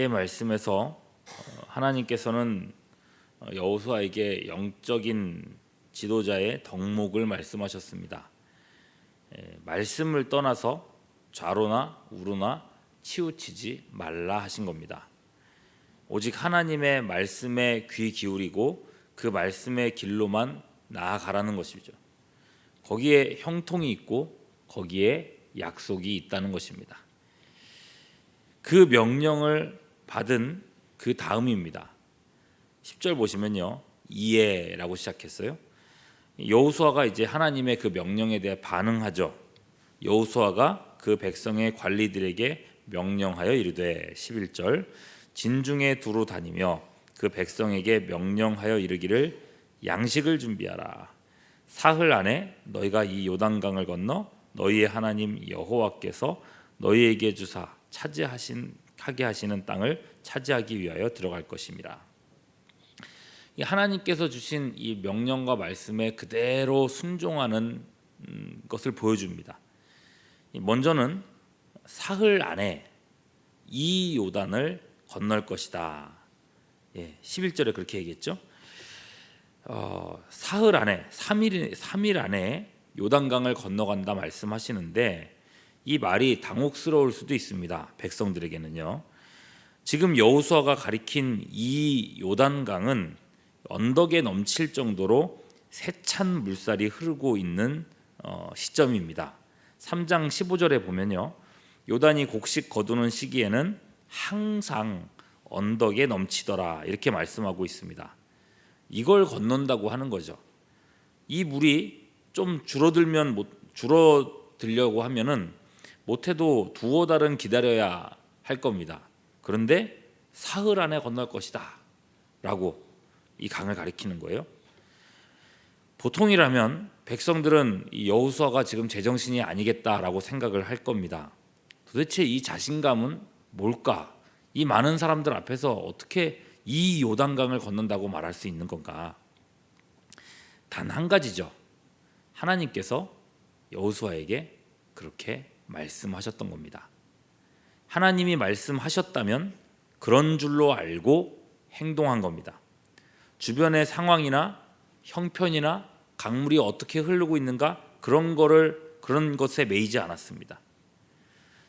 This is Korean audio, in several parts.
오늘의 말씀에서 하나님께서는 여호수아에게 영적인 지도자의 덕목을 말씀하셨습니다. 말씀을 떠나서 좌로나 우로나 치우치지 말라 하신 겁니다. 오직 하나님의 말씀에 귀 기울이고 그 말씀의 길로만 나아가라는 것이죠. 거기에 형통이 있고 거기에 약속이 있다는 것입니다. 그 명령을 받은 그 다음입니다. 10절 보시면요, 이에라고 시작했어요. 여호수아가 이제 하나님의 그 명령에 대해 반응하죠. 여호수아가 그 백성의 관리들에게 명령하여 이르되, 11절, 진중에 두루 다니며 그 백성에게 명령하여 이르기를 양식을 준비하라. 사흘 안에 너희가 이 요단강을 건너 너희의 하나님 여호와께서 너희에게 주사 하게 하시는 땅을 차지하기 위하여 들어갈 것입니다. 하나님께서 주신 이 명령과 말씀에 그대로 순종하는 것을 보여줍니다. 먼저는 사흘 안에 이 요단을 건널 것이다. 11절에 그렇게 얘기했죠. 사흘 안에 3일 안에 요단강을 건너간다 말씀하시는데, 이 말이 당혹스러울 수도 있습니다. 백성들에게는요. 지금 여호수아가 가리킨 이 요단강은 언덕에 넘칠 정도로 세찬 물살이 흐르고 있는 시점입니다. 3장 15절에 보면요, 요단이 곡식 거두는 시기에는 항상 언덕에 넘치더라 이렇게 말씀하고 있습니다. 이걸 건넌다고 하는 거죠. 이 물이 좀 줄어들려고 하면은 못해도 두어 달은 기다려야 할 겁니다. 그런데 사흘 안에 건널 것이다 라고 이 강을 가리키는 거예요. 보통이라면 백성들은 이 여호수아가 지금 제정신이 아니겠다라고 생각을 할 겁니다. 도대체 이 자신감은 뭘까? 이 많은 사람들 앞에서 어떻게 이 요단강을 건넌다고 말할 수 있는 건가? 단 한 가지죠. 하나님께서 여호수아에게 그렇게 말씀하셨던 겁니다. 하나님이 말씀하셨다면 그런 줄로 알고 행동한 겁니다. 주변의 상황이나 형편이나 강물이 어떻게 흐르고 있는가 그런 것에 매이지 않았습니다.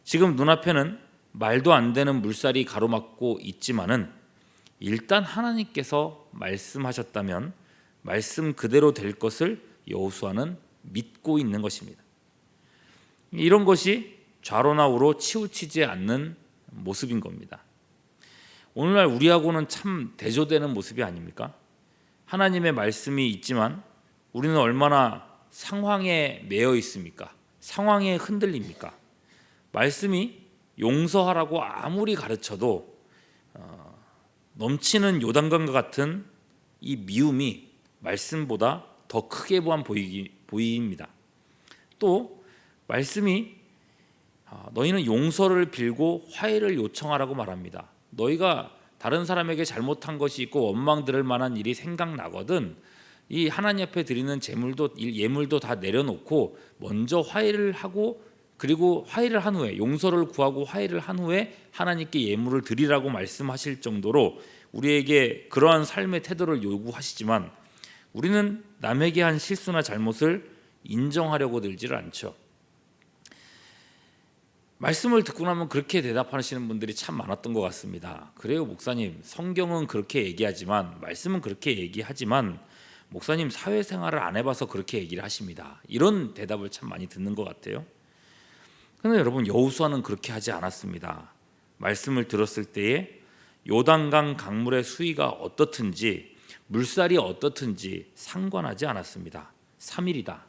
지금 눈앞에는 말도 안 되는 물살이 가로막고 있지만은 일단 하나님께서 말씀하셨다면 말씀 그대로 될 것을 여호수아는 믿고 있는 것입니다. 이런 것이 좌로나 우로 치우치지 않는 모습인 겁니다. 오늘날 우리하고는 참 대조되는 모습이 아닙니까? 하나님의 말씀이 있지만 우리는 얼마나 상황에 매여 있습니까? 상황에 흔들립니까? 말씀이 용서하라고 아무리 가르쳐도 넘치는 요단강과 같은 이 미움이 말씀보다 더 크게 보입니다. 또 말씀이 너희는 용서를 빌고 화해를 요청하라고 말합니다. 너희가 다른 사람에게 잘못한 것이 있고 원망 들을 만한 일이 생각나거든 이 하나님 앞에 드리는 예물도 다 내려놓고 먼저 화해를 하고, 그리고 화해를 한 후에 용서를 구하고 화해를 한 후에 하나님께 예물을 드리라고 말씀하실 정도로 우리에게 그러한 삶의 태도를 요구하시지만 우리는 남에게 한 실수나 잘못을 인정하려고 들지를 않죠. 말씀을 듣고 나면 그렇게 대답하시는 분들이 참 많았던 것 같습니다. 그래요, 목사님, 성경은 그렇게 얘기하지만, 말씀은 그렇게 얘기하지만 목사님 사회생활을 안 해봐서 그렇게 얘기를 하십니다. 이런 대답을 참 많이 듣는 것 같아요. 그런데 여러분, 여호수아는 그렇게 하지 않았습니다. 말씀을 들었을 때에 요단강 강물의 수위가 어떻든지 물살이 어떻든지 상관하지 않았습니다. 3일이다.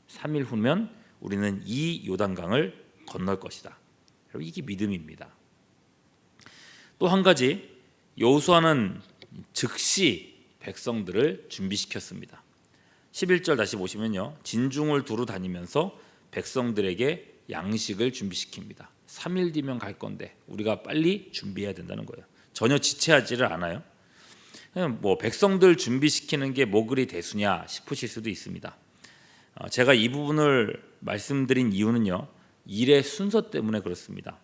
3일 후면 우리는 이 요단강을 건널 것이다. 이게 믿음입니다. 또 한 가지, 여호수아는 즉시 백성들을 준비시켰습니다. 11절 다시 보시면요, 진중을 두루 다니면서 백성들에게 양식을 준비시킵니다. 3일 뒤면 갈 건데 우리가 빨리 준비해야 된다는 거예요. 전혀 지체하지를 않아요. 뭐 백성들 준비시키는 게 뭐 그리 대수냐 싶으실 수도 있습니다. 제가 이 부분을 말씀드린 이유는요, 일의 순서 때문에 그렇습니다.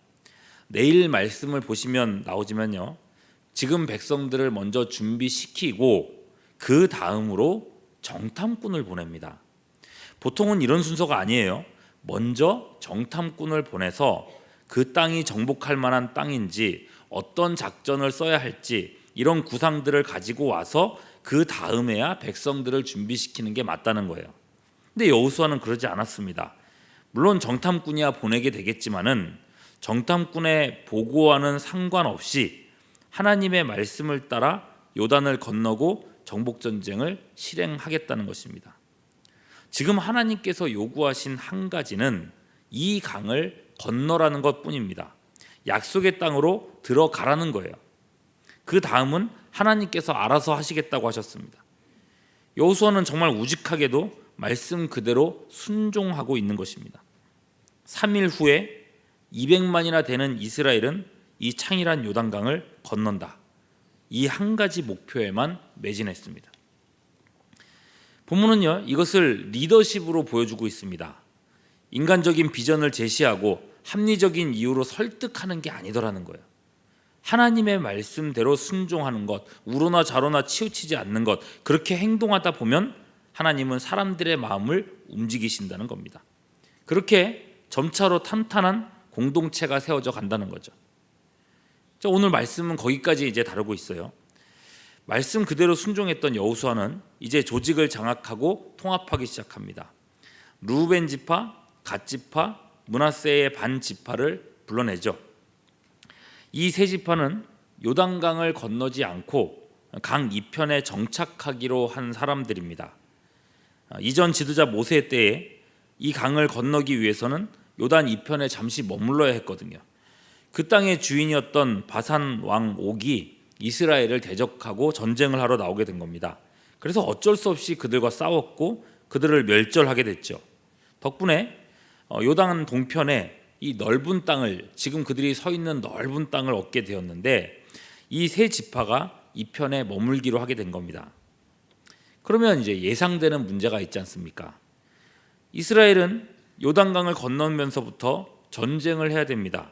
내일 말씀을 보시면 나오지만요, 지금 백성들을 먼저 준비시키고 그 다음으로 정탐꾼을 보냅니다. 보통은 이런 순서가 아니에요. 먼저 정탐꾼을 보내서 그 땅이 정복할 만한 땅인지 어떤 작전을 써야 할지 이런 구상들을 가지고 와서 그 다음에야 백성들을 준비시키는 게 맞다는 거예요. 근데 여호수아는 그러지 않았습니다. 물론 정탐꾼이야 보내게 되겠지만은 정탐꾼의 보고와는 상관없이 하나님의 말씀을 따라 요단을 건너고 정복전쟁을 실행하겠다는 것입니다. 지금 하나님께서 요구하신 한 가지는 이 강을 건너라는 것뿐입니다. 약속의 땅으로 들어가라는 거예요. 그 다음은 하나님께서 알아서 하시겠다고 하셨습니다. 여호수아는 정말 우직하게도 말씀 그대로 순종하고 있는 것입니다. 3일 후에 200만이나 되는 이스라엘은 이 창이란 요단강을 건넌다. 이 한 가지 목표에만 매진했습니다. 본문은요, 이것을 리더십으로 보여주고 있습니다. 인간적인 비전을 제시하고 합리적인 이유로 설득하는 게 아니더라는 거예요. 하나님의 말씀대로 순종하는 것, 우로나 좌로나 치우치지 않는 것, 그렇게 행동하다 보면 하나님은 사람들의 마음을 움직이신다는 겁니다. 그렇게 점차로 탄탄한 공동체가 세워져 간다는 거죠. 오늘 말씀은 거기까지 이제 다루고 있어요. 말씀 그대로 순종했던 여호수아는 이제 조직을 장악하고 통합하기 시작합니다. 르우벤 지파, 갓 지파, 므낫세의 반 지파를 불러내죠. 이 세 지파는 요단강을 건너지 않고 강 이편에 정착하기로 한 사람들입니다. 이전 지도자 모세 때에 이 강을 건너기 위해서는 요단 이편에 잠시 머물러야 했거든요. 그 땅의 주인이었던 바산 왕 옥이 이스라엘을 대적하고 전쟁을 하러 나오게 된 겁니다. 그래서 어쩔 수 없이 그들과 싸웠고 그들을 멸절하게 됐죠. 덕분에 요단 동편에 이 넓은 땅을, 지금 그들이 서 있는 넓은 땅을 얻게 되었는데 이 세 지파가 이 편에 머물기로 하게 된 겁니다. 그러면 이제 예상되는 문제가 있지 않습니까? 이스라엘은 요단강을 건너면서부터 전쟁을 해야 됩니다.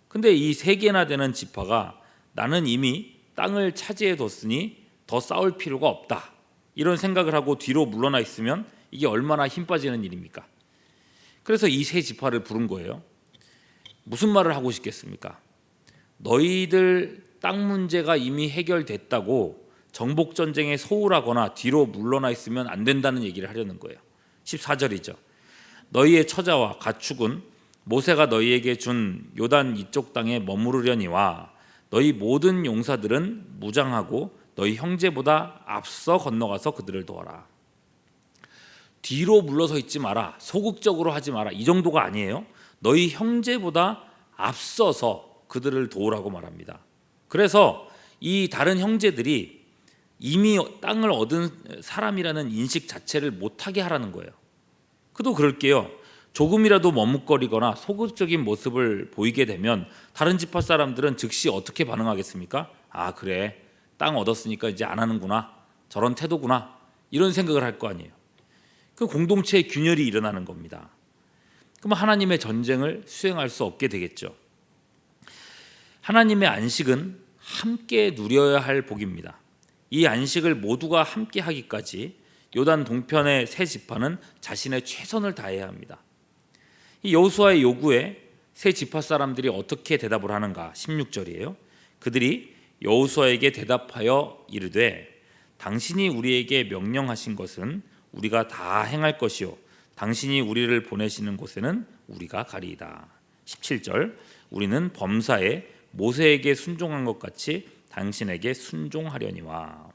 근데 이 세 개나 되는 지파가 나는 이미 땅을 차지해 뒀으니 더 싸울 필요가 없다, 이런 생각을 하고 뒤로 물러나 있으면 이게 얼마나 힘 빠지는 일입니까? 그래서 이 세 지파를 부른 거예요. 무슨 말을 하고 싶겠습니까? 너희들 땅 문제가 이미 해결됐다고 정복전쟁에 소홀하거나 뒤로 물러나 있으면 안 된다는 얘기를 하려는 거예요. 14절이죠. 너희의 처자와 가축은 모세가 너희에게 준 요단 이쪽 땅에 머무르려니와 너희 모든 용사들은 무장하고 너희 형제보다 앞서 건너가서 그들을 도와라. 뒤로 물러서 있지 마라, 소극적으로 하지 마라, 이 정도가 아니에요. 너희 형제보다 앞서서 그들을 도우라고 말합니다. 그래서 이 다른 형제들이 이미 땅을 얻은 사람이라는 인식 자체를 못하게 하라는 거예요. 그도 그럴게요. 조금이라도 머뭇거리거나 소극적인 모습을 보이게 되면 다른 지파 사람들은 즉시 어떻게 반응하겠습니까? 아, 그래, 땅 얻었으니까 이제 안 하는구나, 저런 태도구나, 이런 생각을 할 거 아니에요. 그 공동체의 균열이 일어나는 겁니다. 그럼 하나님의 전쟁을 수행할 수 없게 되겠죠. 하나님의 안식은 함께 누려야 할 복입니다. 이 안식을 모두가 함께 하기까지 요단 동편의 세 지파는 자신의 최선을 다해야 합니다. 이 여호수아의 요구에 세 지파 사람들이 어떻게 대답을 하는가? 16절이에요. 그들이 여호수아에게 대답하여 이르되 당신이 우리에게 명령하신 것은 우리가 다 행할 것이요 당신이 우리를 보내시는 곳에는 우리가 가리이다. 17절 우리는 범사에 모세에게 순종한 것 같이 당신에게 순종하려니와.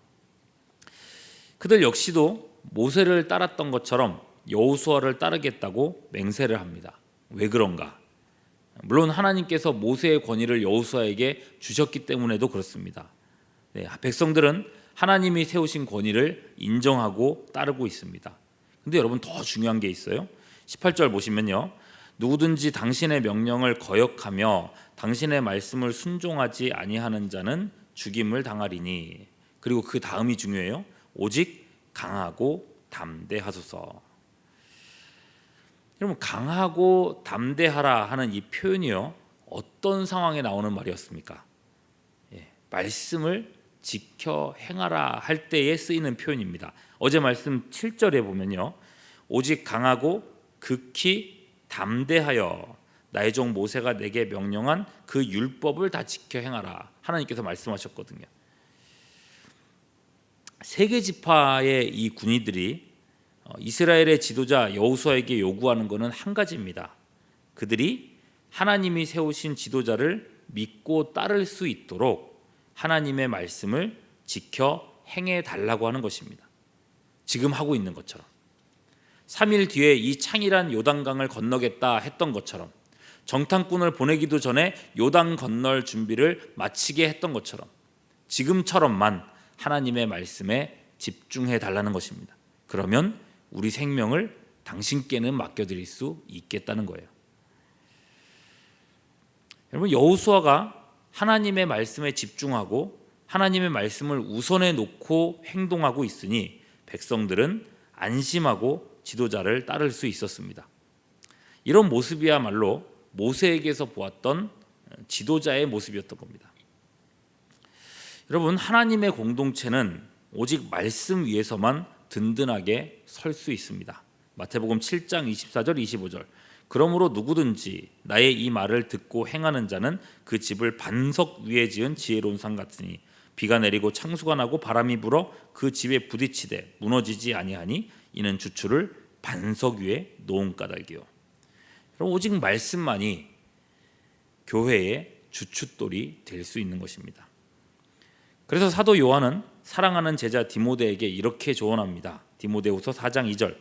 그들 역시도 모세를 따랐던 것처럼 여호수아를 따르겠다고 맹세를 합니다. 왜 그런가? 물론 하나님께서 모세의 권위를 여호수아에게 주셨기 때문에도 그렇습니다. 백성들은 하나님이 세우신 권위를 인정하고 따르고 있습니다. 근데 여러분, 더 중요한 게 있어요. 18절 보시면요, 누구든지 당신의 명령을 거역하며 당신의 말씀을 순종하지 아니하는 자는 죽임을 당하리니. 그리고 그 다음이 중요해요. 오직 강하고 담대하소서. 여러분, 강하고 담대하라 하는 이 표현이요, 어떤 상황에 나오는 말이었습니까? 말씀을 지켜 행하라 할 때에 쓰이는 표현입니다. 어제 말씀 7절에 보면요, 오직 강하고 극히 담대하여 나의 종 모세가 내게 명령한 그 율법을 다 지켜 행하라 하나님께서 말씀하셨거든요. 세계 지파의 이 군의들이 이스라엘의 지도자 여호수아에게 요구하는 것은 한 가지입니다. 그들이 하나님이 세우신 지도자를 믿고 따를 수 있도록 하나님의 말씀을 지켜 행해 달라고 하는 것입니다. 지금 하고 있는 것처럼 3일 뒤에 이 창이란 요단강을 건너겠다 했던 것처럼 정탐꾼을 보내기도 전에 요단 건널 준비를 마치게 했던 것처럼 지금처럼만 하나님의 말씀에 집중해 달라는 것입니다. 그러면 우리 생명을 당신께는 맡겨드릴 수 있겠다는 거예요. 여러분, 여호수아가 하나님의 말씀에 집중하고 하나님의 말씀을 우선에 놓고 행동하고 있으니 백성들은 안심하고 지도자를 따를 수 있었습니다. 이런 모습이야말로 모세에게서 보았던 지도자의 모습이었던 겁니다. 여러분, 하나님의 공동체는 오직 말씀 위에서만 든든하게 설 수 있습니다. 마태복음 7장 24절 25절 그러므로 누구든지 나의 이 말을 듣고 행하는 자는 그 집을 반석 위에 지은 지혜로운 산 같으니 비가 내리고 창수가 나고 바람이 불어 그 집에 부딪히되 무너지지 아니하니 이는 주추를 반석 위에 놓은 까닭이요. 오직 말씀만이 교회의 주춧돌이 될 수 있는 것입니다. 그래서 사도 요한은 사랑하는 제자 디모데에게 이렇게 조언합니다. 디모데후서 4장 2절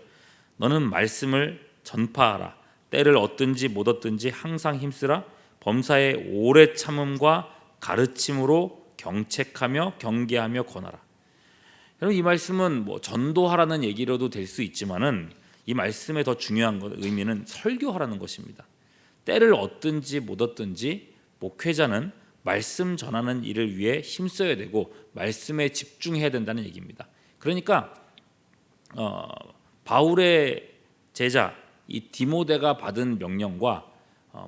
너는 말씀을 전파하라. 때를 얻든지 못 얻든지 항상 힘쓰라. 범사에 오래 참음과 가르침으로 경책하며 경계하며 권하라. 여러분, 이 말씀은 전도하라는 얘기로도 될 수 있지만은 이 말씀의 더 중요한 의미는 설교하라는 것입니다. 때를 얻든지 못 얻든지 목회자는 말씀 전하는 일을 위해 힘써야 되고 말씀에 집중해야 된다는 얘기입니다. 그러니까 바울의 제자 이 디모데가 받은 명령과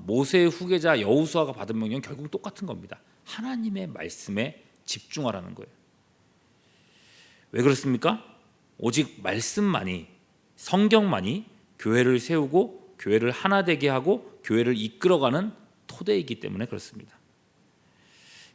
모세의 후계자 여호수아가 받은 명령은 결국 똑같은 겁니다. 하나님의 말씀에 집중하라는 거예요. 왜 그렇습니까? 오직 말씀만이, 성경만이 교회를 세우고 교회를 하나 되게 하고 교회를 이끌어가는 토대이기 때문에 그렇습니다.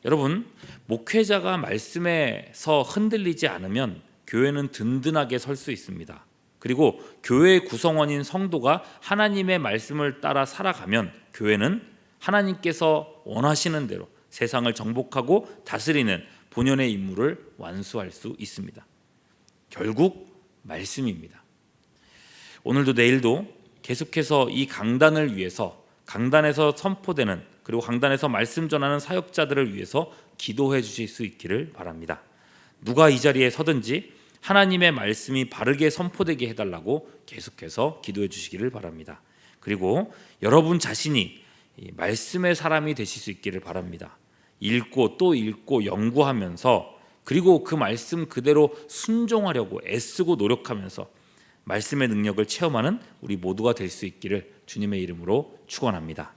여러분, 목회자가 말씀에서 흔들리지 않으면 교회는 든든하게 설 수 있습니다. 그리고 교회의 구성원인 성도가 하나님의 말씀을 따라 살아가면 교회는 하나님께서 원하시는 대로 세상을 정복하고 다스리는 본연의 임무를 완수할 수 있습니다. 결국 말씀입니다. 오늘도 내일도 계속해서 이 강단을 위해서, 강단에서 선포되는 그리고 강단에서 말씀 전하는 사역자들을 위해서 기도해 주실 수 있기를 바랍니다. 누가 이 자리에 서든지 하나님의 말씀이 바르게 선포되게 해달라고 계속해서 기도해 주시기를 바랍니다. 그리고 여러분 자신이 말씀의 사람이 되실 수 있기를 바랍니다. 읽고 또 읽고 연구하면서 그리고 그 말씀 그대로 순종하려고 애쓰고 노력하면서 말씀의 능력을 체험하는 우리 모두가 될 수 있기를 주님의 이름으로 축원합니다.